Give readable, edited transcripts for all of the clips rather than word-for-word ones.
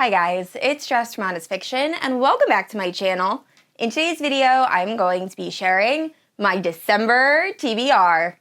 Hi guys, it's just Romantasy Fiction, and welcome back to my channel. In today's video, I'm going to be sharing my December TBR.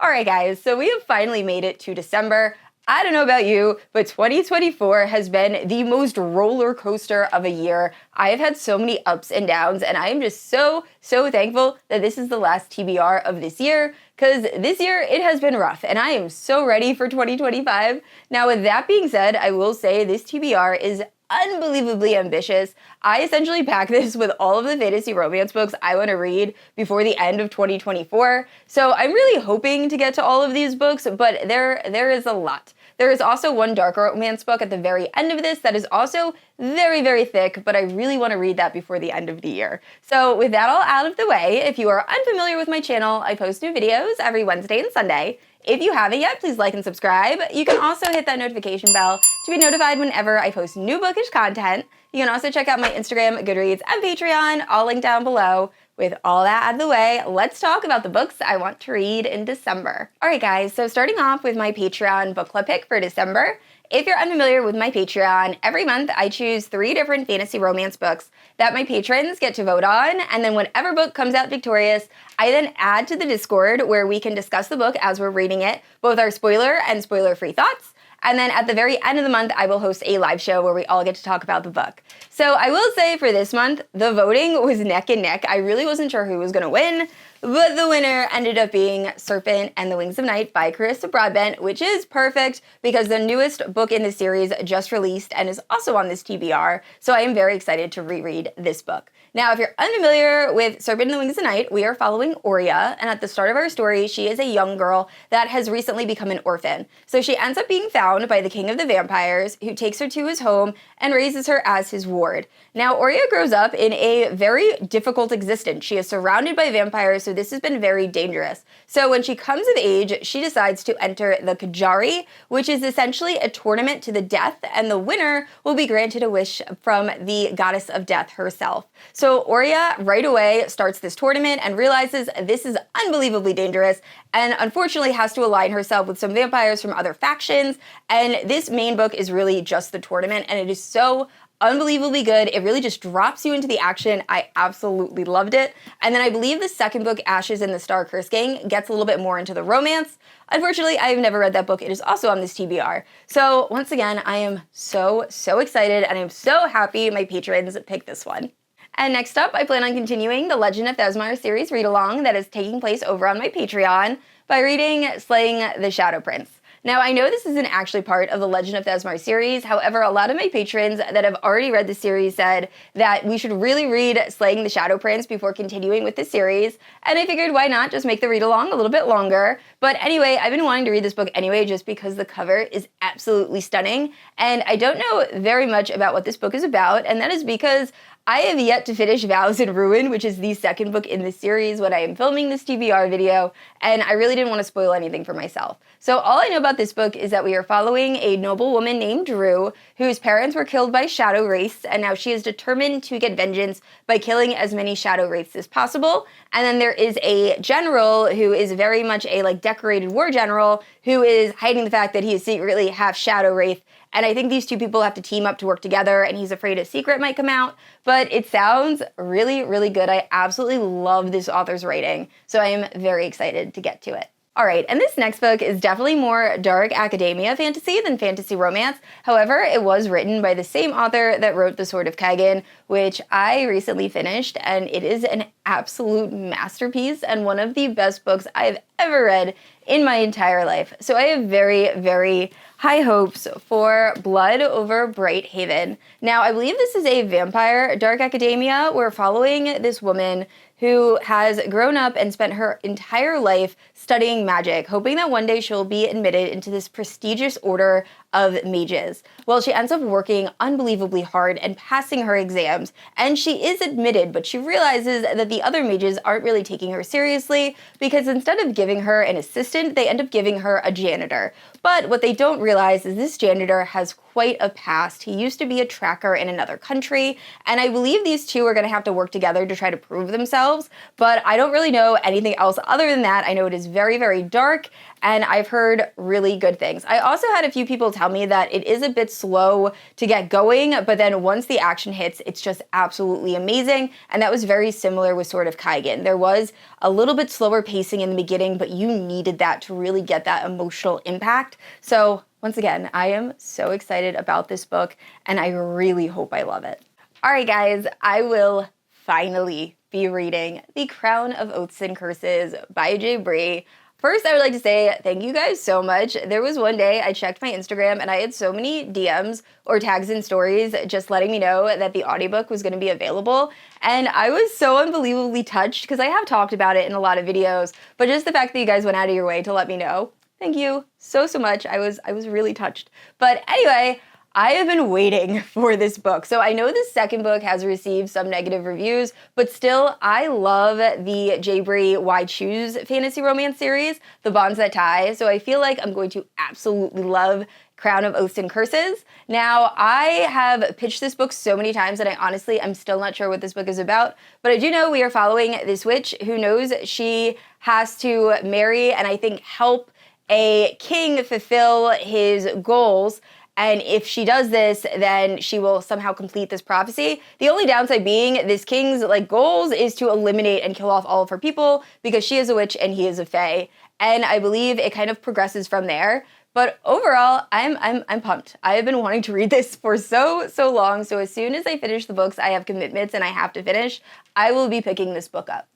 Alright guys, so we have finally made it to December. I don't know about you, but 2024 has been the most roller coaster of a year. I have had so many ups and downs, and I am just so thankful that this is the last TBR of this year, because this year it has been rough, and I am so ready for 2025. Now, with that being said, I will say this TBR is unbelievably ambitious. I essentially pack this with all of the fantasy romance books I want to read before the end of 2024. So I'm really hoping to get to all of these books, but there is a lot. There is also one dark romance book at the very end of this that is also very thick, but I really want to read that before the end of the year. So with that all out of the way, if you are unfamiliar with my channel, I post new videos every Wednesday and Sunday. If you haven't yet, please like and subscribe. You can also hit that notification bell to be notified whenever I post new bookish content. You can also check out my Instagram, Goodreads, and Patreon, all linked down below. With all that out of the way, let's talk about the books I want to read in December. Alright guys, so starting off with my Patreon book club pick for December. If you're unfamiliar with my Patreon, every month I choose 3 different fantasy romance books that my patrons get to vote on, and then whenever book comes out victorious, I then add to the Discord where we can discuss the book as we're reading it, both our spoiler and spoiler-free thoughts. And then at the very end of the month, I will host a live show where we all get to talk about the book. So I will say for this month, the voting was neck and neck. I really wasn't sure who was going to win, but the winner ended up being Serpent and the Wings of Night by Carissa Broadbent, which is perfect because the newest book in the series just released and is also on this TBR. So I am very excited to reread this book. Now, if you're unfamiliar with Serpent and the Wings of Night, we are following Aurea, and at the start of our story, she is a young girl that has recently become an orphan. So she ends up being found by the King of the Vampires, who takes her to his home and raises her as his ward. Now, Aurea grows up in a very difficult existence. She is surrounded by vampires, so this has been very dangerous. So when she comes of age, she decides to enter the Kajari, which is essentially a tournament to the death, and the winner will be granted a wish from the goddess of death herself. So Aurea right away starts this tournament and realizes this is unbelievably dangerous and unfortunately has to align herself with some vampires from other factions. And this main book is really just the tournament, and it is so unbelievably good. It really just drops you into the action. I absolutely loved it. And then I believe the second book, Ashes in the Star Curse Gang, gets a little bit more into the romance. Unfortunately, I've never read that book. It is also on this TBR. So once again, I am so excited, and I'm so happy my patrons picked this one. And next up, I plan on continuing the Legend of Thesmar series read-along that is taking place over on my Patreon by reading Slaying the Shadow Prince. Now, I know this isn't actually part of the Legend of Thesmar series. However, a lot of my patrons that have already read the series said that we should really read Slaying the Shadow Prince before continuing with the series. And I figured why not just make the read-along a little bit longer. But anyway, I've been wanting to read this book anyway just because the cover is absolutely stunning. And I don't know very much about what this book is about, and that is because I have yet to finish Vows in Ruin, which is the second book in this series when I am filming this TBR video, and I really didn't want to spoil anything for myself. So all I know about this book is that we are following a noble woman named Drew, whose parents were killed by shadow wraiths, and now she is determined to get vengeance by killing as many shadow wraiths as possible. And then there is a general who is very much a decorated war general who is hiding the fact that he is secretly half shadow wraith. And I think these two people have to team up to work together, and he's afraid a secret might come out. But it sounds really good. I absolutely love this author's writing, so I am very excited to get to it. Alright, and this next book is definitely more dark academia fantasy than fantasy romance. However, it was written by the same author that wrote The Sword of Kagan, which I recently finished, and it is an absolute masterpiece and one of the best books I've ever read in my entire life. So I have very high hopes for Blood over Bright Haven. Now, I believe this is a vampire dark academia. We're following this woman who has grown up and spent her entire life studying magic, hoping that one day she'll be admitted into this prestigious order of mages. Well, she ends up working unbelievably hard and passing her exams, and she is admitted, but she realizes that the other mages aren't really taking her seriously because instead of giving her an assistant, they end up giving her a janitor. But what they don't realize is this janitor has quite a past. He used to be a tracker in another country, and I believe these two are going to have to work together to try to prove themselves, but I don't really know anything else other than that. I know it is very, very dark, and I've heard really good things. I also had a few people tell me that it is a bit slow to get going, but then once the action hits, it's just absolutely amazing, and that was very similar with Sword of Kaigen. There was a little bit slower pacing in the beginning, but you needed that to really get that emotional impact. So once again, I am so excited about this book, and I really hope I love it. All right, guys, I will finally be reading The Crown of Oaths and Curses by J.Bree. First, I would like to say thank you guys so much. There was one day I checked my Instagram and I had so many DMs or tags in stories just letting me know that the audiobook was going to be available. And I was so unbelievably touched because I have talked about it in a lot of videos, but just the fact that you guys went out of your way to let me know, thank you so much. I was really touched. But anyway, I have been waiting for this book. So I know the second book has received some negative reviews, but still, I love the J.Bree Why Choose fantasy romance series, The Bonds That Tie. So I feel like I'm going to absolutely love Crown of Oaths and Curses. Now, I have pitched this book so many times and I'm still not sure what this book is about, but I do know we are following this witch who knows she has to marry and I think help a king fulfill his goals. And if she does this, then she will somehow complete this prophecy. The only downside being this king's goals is to eliminate and kill off all of her people because she is a witch and he is a fae. And I believe it kind of progresses from there. But overall, I'm pumped. I have been wanting to read this for so long. So as soon as I finish the books I have commitments and I have to finish, I will be picking this book up.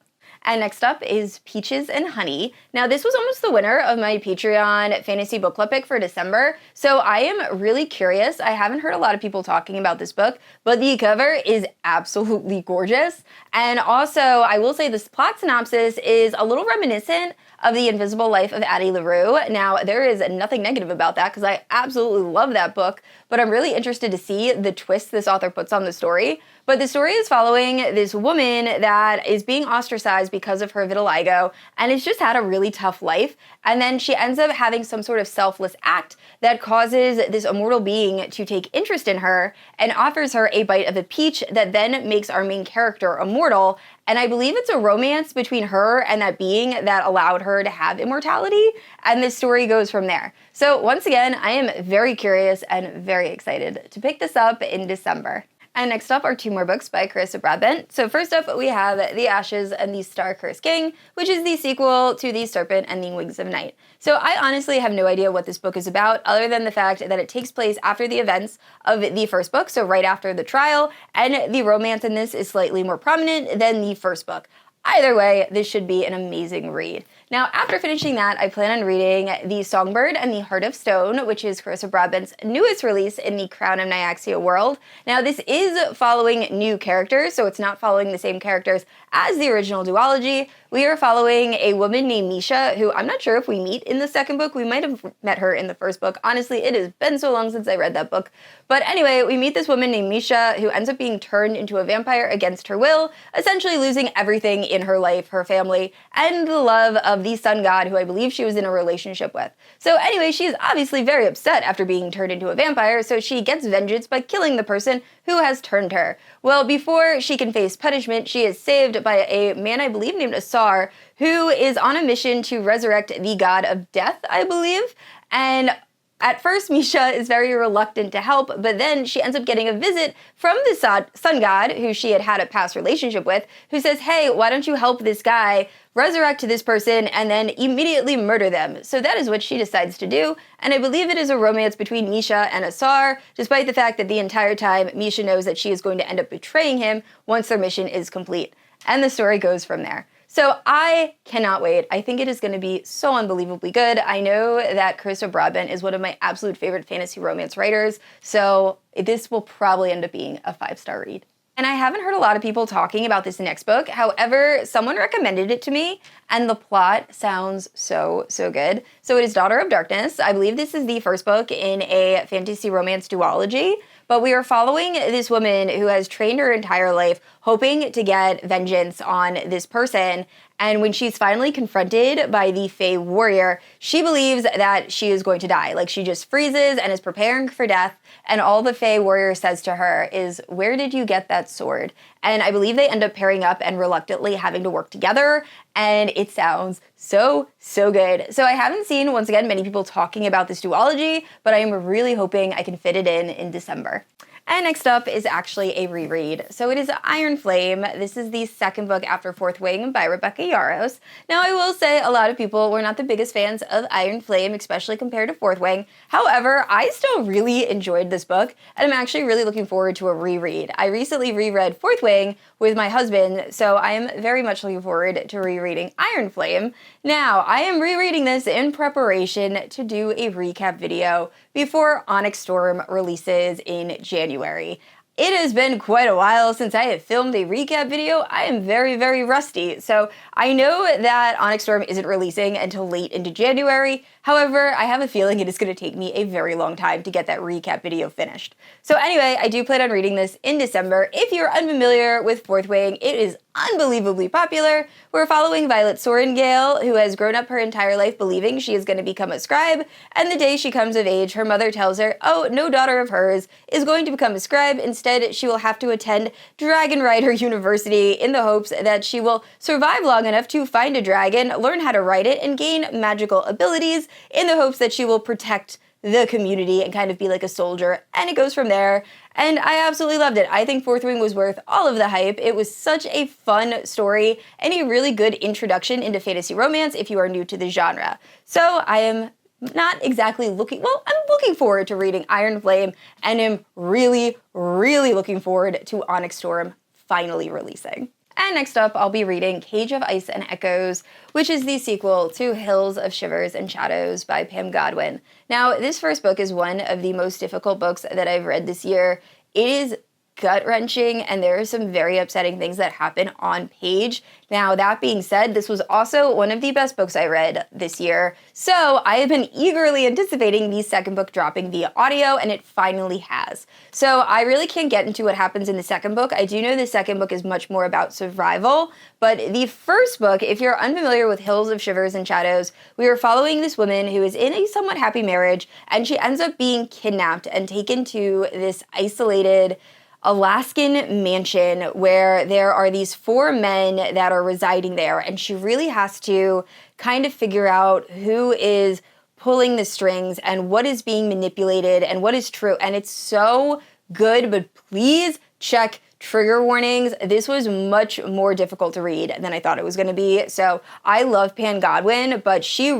And next up is Peaches and Honey. Now, this was almost the winner of my Patreon Fantasy Book Club pick for December, so I am really curious. I haven't heard a lot of people talking about this book, but the cover is absolutely gorgeous. And also, I will say this plot synopsis is a little reminiscent of The Invisible Life of Addie LaRue. Now, there is nothing negative about that because I absolutely love that book, but I'm really interested to see the twist this author puts on the story. But the story is following this woman that is being ostracized because of her vitiligo and has just had a really tough life. And then she ends up having some sort of selfless act that causes this immortal being to take interest in her and offers her a bite of a peach that then makes our main character immortal. And I believe it's a romance between her and that being that allowed her to have immortality. And this story goes from there. So once again, I am very curious and very excited to pick this up in December. And next up are two more books by Carissa Broadbent. So first up, we have The Ashes and the Star-Cursed King, which is the sequel to The Serpent and the Wings of Night. So I honestly have no idea what this book is about, other than the fact that it takes place after the events of the first book, so right after the trial, and the romance in this is slightly more prominent than the first book. Either way, this should be an amazing read. Now, after finishing that, I plan on reading The Songbird and the Heart of Stone, which is Carissa Broadbent's newest release in the Crown of Nyaxia world. Now, this is following new characters, so it's not following the same characters as the original duology. We are following a woman named Misha, who I'm not sure if we meet in the second book. We might have met her in the first book. Honestly, it has been so long since I read that book. But anyway, we meet this woman named Misha, who ends up being turned into a vampire against her will, essentially losing everything in her life, her family, and the love of the sun god who I believe she was in a relationship with. So anyway, she's obviously very upset after being turned into a vampire, so she gets vengeance by killing the person who has turned her. Well, before she can face punishment, she is saved by a man I believe named Asar, who is on a mission to resurrect the god of death, I believe. And at first, Misha is very reluctant to help, but then she ends up getting a visit from the sun god, who she had had a past relationship with, who says, hey, why don't you help this guy resurrect this person and then immediately murder them? So that is what she decides to do, and I believe it is a romance between Misha and Asar, despite the fact that the entire time Misha knows that she is going to end up betraying him once their mission is complete. And the story goes from there. So I cannot wait. I think it is going to be so unbelievably good. I know that Carissa Broadbent is one of my absolute favorite fantasy romance writers, so this will probably end up being a 5-star read. And I haven't heard a lot of people talking about this next book. However, someone recommended it to me, and the plot sounds so good. So it is Daughter of Darkness. I believe this is the first book in a fantasy romance duology, but we are following this woman who has trained her entire life hoping to get vengeance on this person. And when she's finally confronted by the Fae warrior, she believes that she is going to die. Like, she just freezes and is preparing for death. And all the Fae warrior says to her is, "Where did you get that sword?" And I believe they end up pairing up and reluctantly having to work together. And it sounds so, so good. So I haven't seen, once again, many people talking about this duology, but I am really hoping I can fit it in December. And next up is actually a reread. So it is Iron Flame. This is the second book after Fourth Wing by Rebecca Yarros. Now, I will say a lot of people were not the biggest fans of Iron Flame, especially compared to Fourth Wing. However, I still really enjoyed this book, and I'm actually really looking forward to a reread. I recently reread Fourth Wing with my husband, so I am very much looking forward to rereading Iron Flame. Now, I am rereading this in preparation to do a recap video before Onyx Storm releases in January. It has been quite a while since I have filmed a recap video. I am very, very rusty. So I know that Onyx Storm isn't releasing until late into January. However, I have a feeling it is going to take me a very long time to get that recap video finished. So anyway, I do plan on reading this in December. If you're unfamiliar with Fourth Wing, it is unbelievably popular. We're following Violet Sorrengale, who has grown up her entire life believing she is going to become a scribe, and the day she comes of age, her mother tells her, oh, no daughter of hers is going to become a scribe. Instead, she will have to attend Dragon Rider University in the hopes that she will survive long enough to find a dragon, learn how to ride it, and gain magical abilities in the hopes that she will protect the community and kind of be like a soldier, and it goes from there. And I absolutely loved it. I think Fourth Wing was worth all of the hype. It was such a fun story and a really good introduction into fantasy romance if you are new to the genre. So I am not exactly I'm looking forward to reading Iron Flame, and am really, really looking forward to Onyx Storm finally releasing. And next up, I'll be reading Cage of Ice and Echoes, which is the sequel to Hills of Shivers and Shadows by Pam Godwin. Now, this first book is one of the most difficult books that I've read this year. It is gut-wrenching, and there are some very upsetting things that happen on page. Now, that being said, this was also one of the best books I read this year, so I have been eagerly anticipating the second book dropping via audio, and it finally has. So I really can't get into what happens in the second book. I do know the second book is much more about survival, but the first book, if you're unfamiliar with Hills of Shivers and Shadows, we are following this woman who is in a somewhat happy marriage, and she ends up being kidnapped and taken to this isolated Alaskan mansion where there are these 4 men that are residing there, and she really has to kind of figure out who is pulling the strings and what is being manipulated and what is true. And it's so good, but please check trigger warnings. This was much more difficult to read than I thought it was going to be. So I love Pam Godwin, but she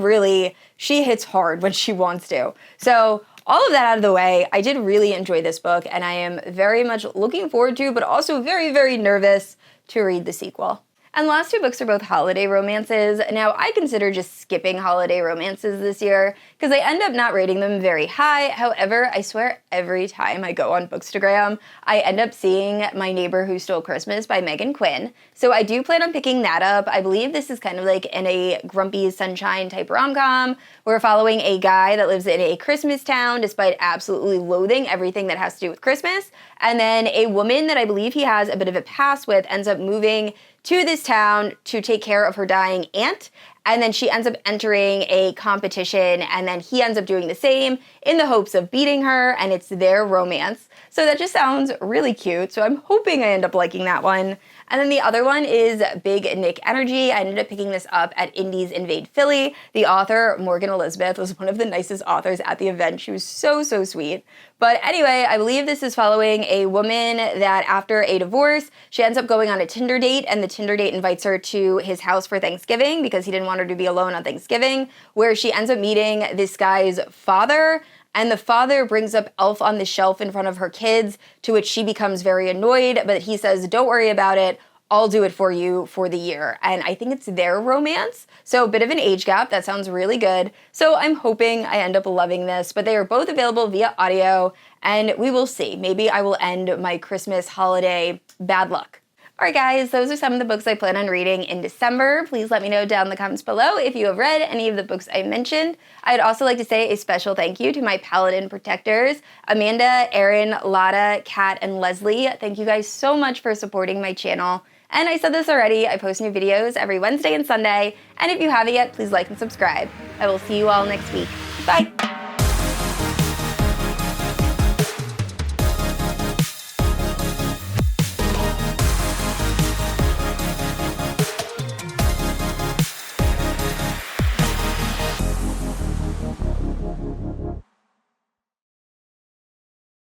hits hard when she wants to. So all of that out of the way, I did really enjoy this book, and I am very much looking forward to, but also very, very nervous to read the sequel. And the last 2 books are both holiday romances. Now, I consider just skipping holiday romances this year because I end up not rating them very high. However, I swear every time I go on Bookstagram, I end up seeing My Neighbor Who Stole Christmas by Meghan Quinn. So I do plan on picking that up. I believe this is kind of like in a grumpy sunshine type rom-com. We're following a guy that lives in a Christmas town despite absolutely loathing everything that has to do with Christmas. And then a woman that I believe he has a bit of a past with ends up moving to this town to take care of her dying aunt, and then she ends up entering a competition, and then he ends up doing the same in the hopes of beating her, and it's their romance. So that just sounds really cute, so I'm hoping I end up liking that one. And then the other one is Big Nick Energy. I ended up picking this up at Indies Invade Philly. The author, Morgan Elizabeth, was one of the nicest authors at the event. She was so, so sweet. But anyway, I believe this is following a woman that after a divorce, she ends up going on a Tinder date, and the Tinder date invites her to his house for Thanksgiving because he didn't want her to be alone on Thanksgiving, where she ends up meeting this guy's father. And the father brings up Elf on the Shelf in front of her kids, to which she becomes very annoyed, but he says, don't worry about it, I'll do it for you for the year. And I think it's their romance, so a bit of an age gap. That sounds really good. So I'm hoping I end up loving this, but they are both available via audio, and we will see. Maybe I will end my Christmas holiday bad luck. Alright guys, those are some of the books I plan on reading in December. Please let me know down in the comments below if you have read any of the books I mentioned. I'd also like to say a special thank you to my Paladin protectors, Amanda, Erin, Lotta, Kat, and Leslie. Thank you guys so much for supporting my channel. And I said this already, I post new videos every Wednesday and Sunday, and if you haven't yet, please like and subscribe. I will see you all next week. Bye!